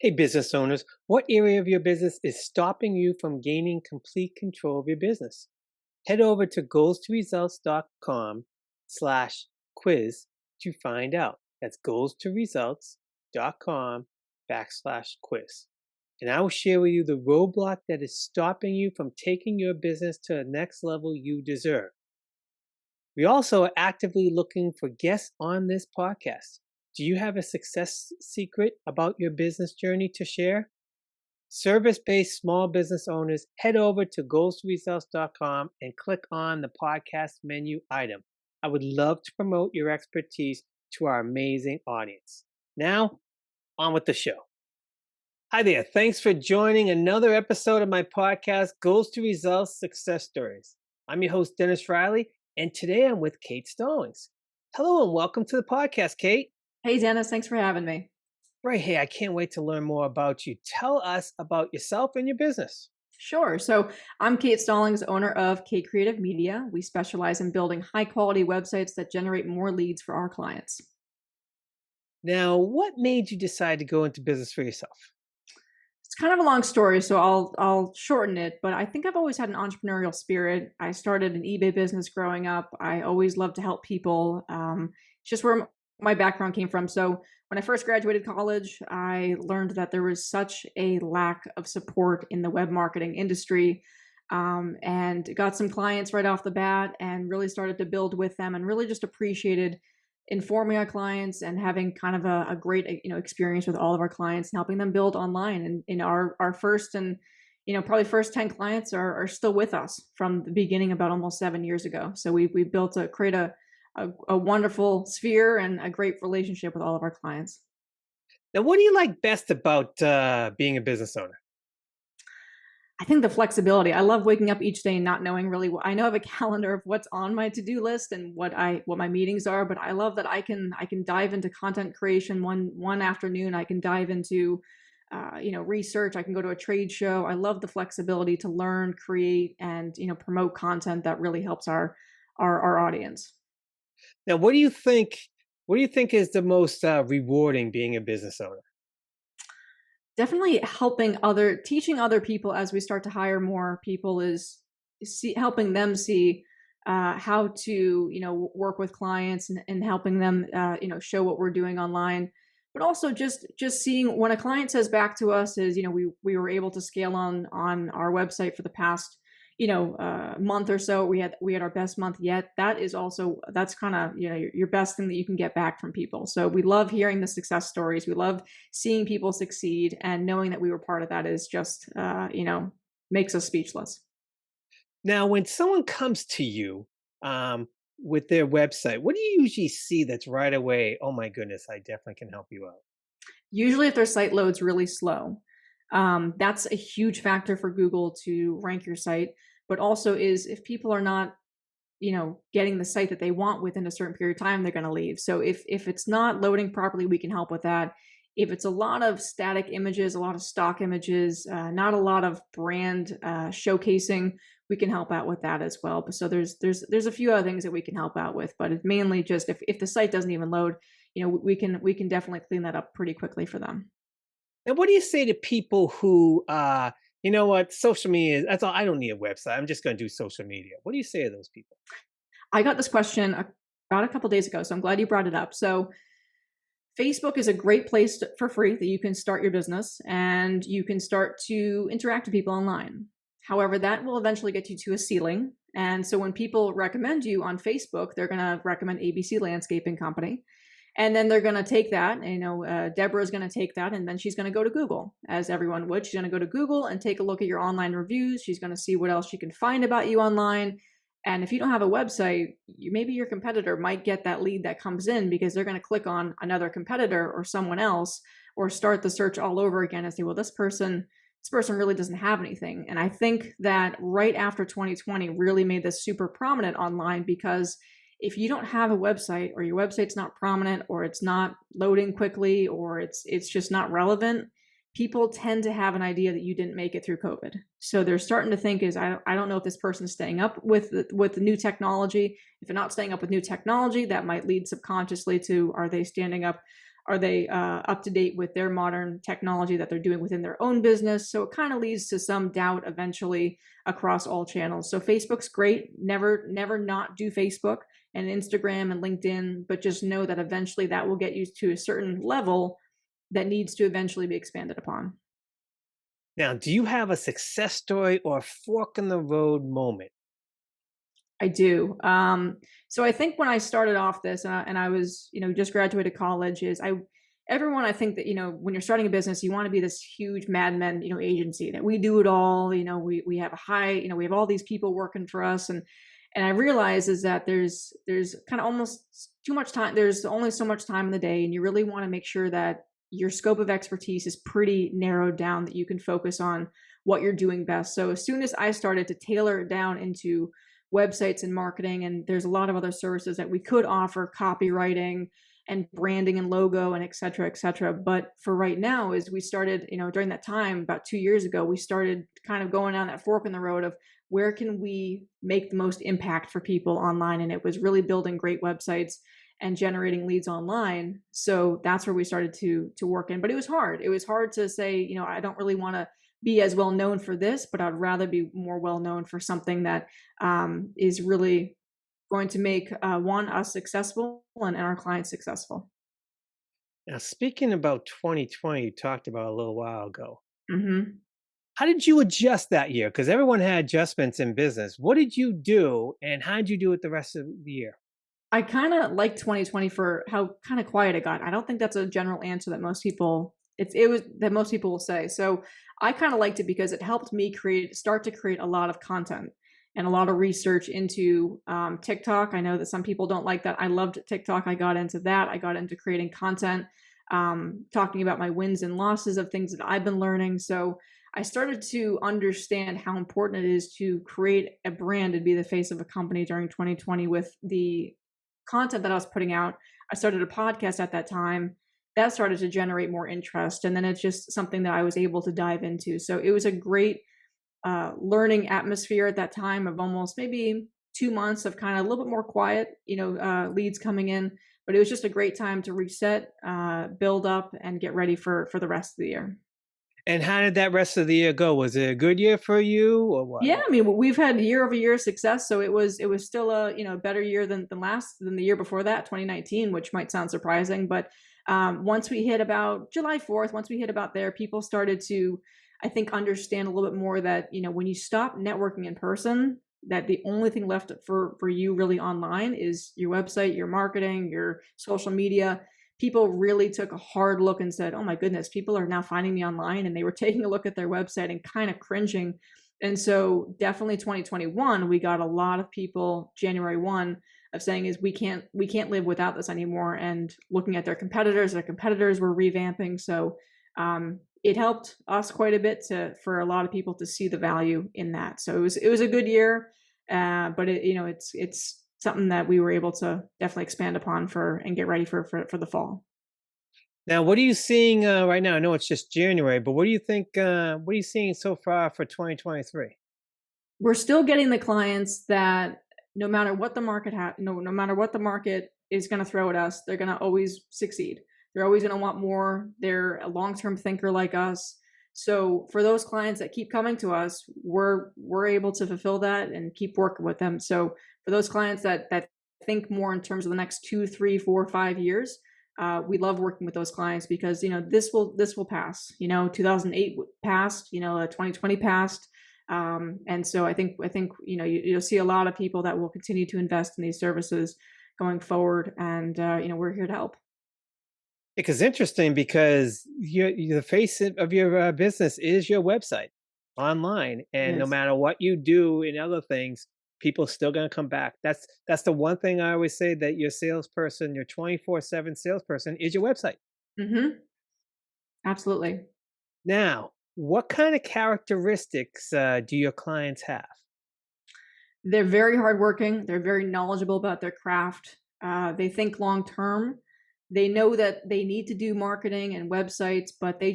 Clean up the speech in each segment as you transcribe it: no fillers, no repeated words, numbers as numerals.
Hey, business owners, what area of your business is stopping you from gaining complete control of your business? Head over to goalstoresults.com slash quiz to find out. That's goalstoresults.com /quiz. And I will share with you the roadblock that is stopping you from taking your business to the next level you deserve. We also are actively looking for guests on this podcast. Do you have a success secret about your business journey to share? Service-based small business owners, head over to goalstoresults.com and click on the podcast menu item. I would love to promote your expertise to our amazing audience. Now, on with the show. Hi there. Thanks for joining another episode of my podcast, Goals to Results Success Stories. I'm your host, Dennis Riley, and today I'm with Kate Stallings. Hello and welcome to the podcast, Kate. Hey, Dennis, thanks for having me. Right. Hey, I can't wait to learn more about you. Tell us about yourself and your business. Sure. So I'm Kate Stallings, owner of Kate Creative Media. We specialize in building high quality websites that generate more leads for our clients. Now, what made you decide to go into business for yourself? It's kind of a long story, so I'll shorten it, but I think I've always had an entrepreneurial spirit. I started an eBay business growing up. I always loved to help people. It's just where my background came from. So when I first graduated college, I learned that there was such a lack of support in the web marketing industry, and got some clients right off the bat and really started to build with them and really just appreciated informing our clients and having kind of a great experience with all of our clients and helping them build online. And our first and probably first 10 clients are still with us from the beginning about almost 7 years ago. So we built create a wonderful sphere and a great relationship with all of our clients. Now, what do you like best about being a business owner? I think the flexibility. I love waking up each day and not knowing really what I know. I have a calendar of what's on my to-do list and what my meetings are, but I love that I can dive into content creation one afternoon. I can dive into research. I can go to a trade show. I love the flexibility to learn, create, and promote content that really helps our audience. Now, what do you think is the most rewarding being a business owner? Definitely teaching other people as we start to hire more people is helping them see how to work with clients and helping them show what we're doing online. But also just seeing when a client says back to us is we were able to scale on our website for the past month or so. We had our best month yet. That's kind of your best thing that you can get back from people. So we love hearing the success stories. We love seeing people succeed, and knowing that we were part of that is just makes us speechless. Now, when someone comes to you with their website, what do you usually see that's right away? Oh my goodness, I definitely can help you out. Usually, if their site loads really slow, that's a huge factor for Google to rank your site. But also is if people are not, getting the site that they want within a certain period of time, they're going to leave. So if it's not loading properly, we can help with that. If it's a lot of static images, a lot of stock images, not a lot of brand showcasing, we can help out with that as well. But so there's a few other things that we can help out with, but it's mainly just if the site doesn't even load, we can definitely clean that up pretty quickly for them. Now, what do you say to people who, social media, that's all, I don't need a website. I'm just going to do social media. What do you say to those people? I got this question about a couple days ago, so I'm glad you brought it up. So Facebook is a great place for free that you can start your business and you can start to interact with people online. However, that will eventually get you to a ceiling. And so when people recommend you on Facebook, they're going to recommend ABC Landscaping Company. And then they're going to take that, Deborah's going to take that, and then she's going to go to Google, as everyone would. She's going to go to Google and take a look at your online reviews. She's going to see what else she can find about you online. And if you don't have a website, maybe your competitor might get that lead that comes in because they're going to click on another competitor or someone else or start the search all over again and say, well, this person really doesn't have anything. And I think that right after 2020 really made this super prominent online because if you don't have a website or your website's not prominent or it's not loading quickly or it's just not relevant, people tend to have an idea that you didn't make it through COVID. So they're starting to think I don't know if this person's staying up with the new technology. If they're not staying up with new technology, that might lead subconsciously to, are they standing up Are they up to date with their modern technology that they're doing within their own business? So it kind of leads to some doubt eventually across all channels. So Facebook's great. Never not do Facebook and Instagram and LinkedIn, but just know that eventually that will get you to a certain level that needs to eventually be expanded upon. Now, do you have a success story or fork in the road moment? I do. So I think when I started off this, and I was, just graduated college, everyone, I think that, when you're starting a business, you want to be this huge madmen, agency that we do it all. We have a high, we have all these people working for us, and I realize is that there's kind of almost too much time. There's only so much time in the day, and you really want to make sure that your scope of expertise is pretty narrowed down, that you can focus on what you're doing best. So as soon as I started to tailor it down into websites and marketing, and there's a lot of other services that we could offer, copywriting and branding and logo and et cetera, et cetera. But for right now, is we started, during that time, about 2 years ago, we started kind of going down that fork in the road of where can we make the most impact for people online. And it was really building great websites and generating leads online. So that's where we started to work in. But it was hard. It was hard to say, I don't really want to be as well known for this, but I'd rather be more well known for something that is really going to make us successful and our clients successful. Now, speaking about 2020, you talked about a little while ago. Hmm. How did you adjust that year? Because everyone had adjustments in business. What did you do, and how did you do it the rest of the year? I kind of like 2020 for how kind of quiet it got. I don't think that's a general answer that most people it was that most people will say. So I kind of liked it because it helped me start to create a lot of content and a lot of research into TikTok. I know that some people don't like that. I loved TikTok. I got into that. I got into creating content, talking about my wins and losses of things that I've been learning. So I started to understand how important it is to create a brand and be the face of a company during 2020 with the content that I was putting out. I started a podcast at that time that started to generate more interest. And then it's just something that I was able to dive into. So it was a great learning atmosphere at that time of almost maybe 2 months of kind of a little bit more quiet, leads coming in. But it was just a great time to reset, build up, and get ready for the rest of the year. And how did that rest of the year go? Was it a good year for you, or what? Yeah, I mean, we've had year over year success, so it was still a better year than the year before that, 2019, which might sound surprising, but once we hit about July 4th, once we hit about there, people started to, I think, understand a little bit more that when you stop networking in person, that the only thing left for you really online is your website, your marketing, your social media. People really took a hard look and said, oh my goodness, people are now finding me online, and they were taking a look at their website and kind of cringing. And so definitely 2021, we got a lot of people January 1 of saying is we can't live without this anymore, and looking at their competitors were revamping. So it helped us quite a bit for a lot of people to see the value in that. So it was a good year, but it's something that we were able to definitely expand upon and get ready for the fall. Now, what are you seeing right now? I know it's just January, but what do you think? What are you seeing so far for 2023? We're still getting the clients that no matter what the no matter what the market is going to throw at us, they're going to always succeed. They're always going to want more. They're a long-term thinker like us. So for those clients that keep coming to us, we're able to fulfill that and keep working with them. So for those clients that think more in terms of the next 2, 3, 4, 5 years, we love working with those clients because this will pass. 2008 passed. 2020 passed. And so I think you'll see a lot of people that will continue to invest in these services going forward, and we're here to help. Because interesting, because the face of your business is your website online, It and no is. matter what you do in other things, people still going to come back. That's the one thing I always say, that your salesperson, your 24/7 salesperson, is your website. Mm-hmm. Absolutely. Now, what kind of characteristics do your clients have? They're very hardworking. They're very knowledgeable about their craft. They think long term. They know that they need to do marketing and websites, but they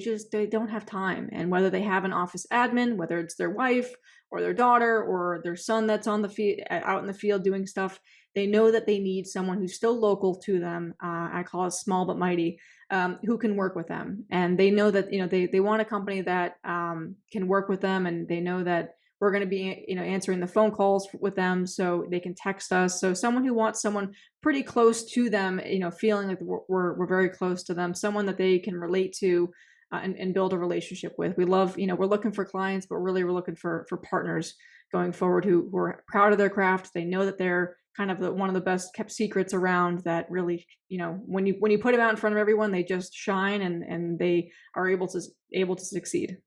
don't have time. And whether they have an office admin, whether it's their wife or their daughter or their son that's on the field, out in the field doing stuff, they know that they need someone who's still local to them. I call it small but mighty. who can work with them. And they know that, they want a company that can work with them, and they know that we're going to be, answering the phone calls with them, so they can text us. So someone who wants someone pretty close to them, feeling like we're very close to them, someone that they can relate to, and build a relationship with. We love, we're looking for clients, but really we're looking for partners going forward who are proud of their craft. They know that they're kind of one of the best kept secrets around, that really, when you put them out in front of everyone, they just shine, and they are able to succeed.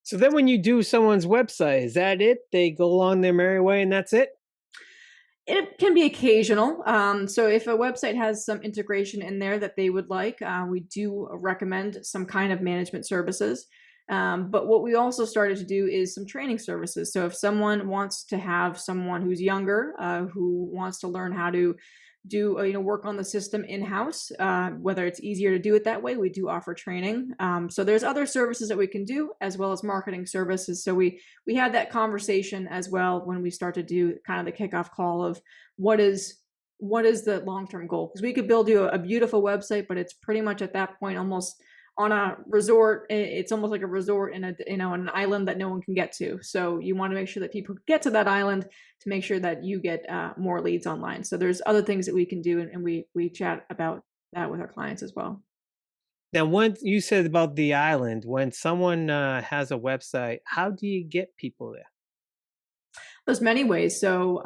So then when you do someone's website, is that it? They go along their merry way and that's it? It can be occasional. So if a website has some integration in there that they would like, we do recommend some kind of management services. But what we also started to do is some training services. So if someone wants to have someone who's younger, who wants to learn how to do work on the system in-house, whether it's easier to do it that way, we do offer training. So there's other services that we can do, as well as marketing services. So we had that conversation as well when we start to do kind of the kickoff call of what is the long-term goal, because we could build you a beautiful website, but it's pretty much at that point almost on a resort. It's almost like a resort in an island that no one can get to. So you want to make sure that people get to that island to make sure that you get more leads online. So there's other things that we can do, and we chat about that with our clients as well. Now, when you said about the island, when someone has a website, how do you get people there? There's many ways. So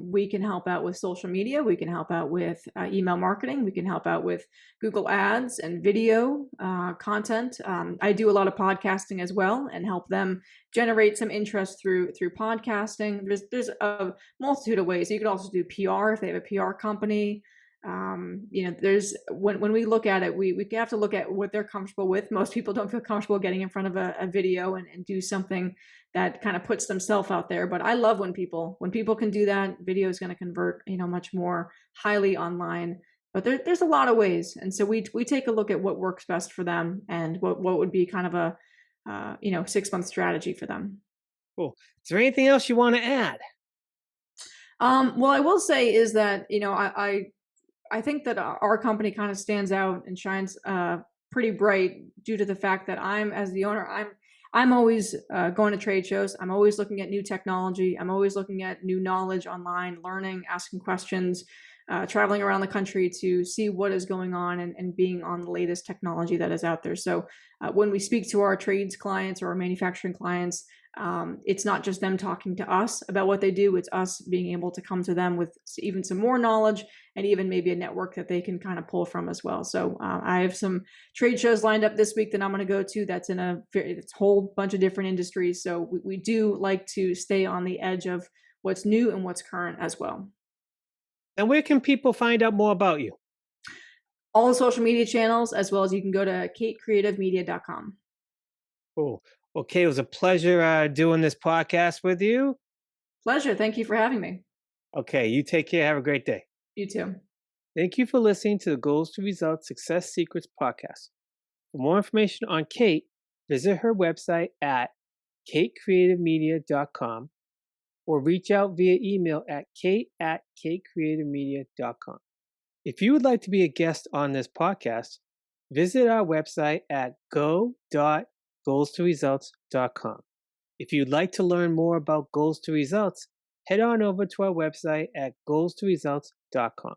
we can help out with social media. We can help out with email marketing. We can help out with Google Ads and video content. I do a lot of podcasting as well, and help them generate some interest through podcasting. There's a multitude of ways. You could also do PR if they have a PR company. There's when we look at it, we have to look at what they're comfortable with. Most people don't feel comfortable getting in front of a video and do something that kind of puts themselves out there. But I love when people can do that. Video is going to convert, much more highly online. But there's a lot of ways, and so we take a look at what works best for them, and what would be kind of a 6-month strategy for them. Cool. Is there anything else you want to add? Well, I will say is that I think that our company kind of stands out and shines pretty bright due to the fact that as the owner, I'm always going to trade shows. I'm always looking at new technology. I'm always looking at new knowledge online, learning, asking questions, traveling around the country to see what is going on, and being on the latest technology that is out there. So when we speak to our trades clients or our manufacturing clients, it's not just them talking to us about what they do. It's us being able to come to them with even some more knowledge, and even maybe a network that they can kind of pull from as well. So I have some trade shows lined up this week that I'm going to go to. That's in it's a whole bunch of different industries. So we do like to stay on the edge of what's new and what's current as well. And where can people find out more about you? All the social media channels, as well as you can go to katecreativemedia.com. Cool. Okay, it was a pleasure doing this podcast with you. Pleasure. Thank you for having me. Okay, you take care. Have a great day. You too. Thank you for listening to the Goals to Results Success Secrets podcast. For more information on Kate, visit her website at katecreativemedia.com, or reach out via email at kate@katecreativemedia.com. If you would like to be a guest on this podcast, visit our website at go.goalstoresults.com. If you'd like to learn more about Goals to Results, head on over to our website at goalstoresults.com.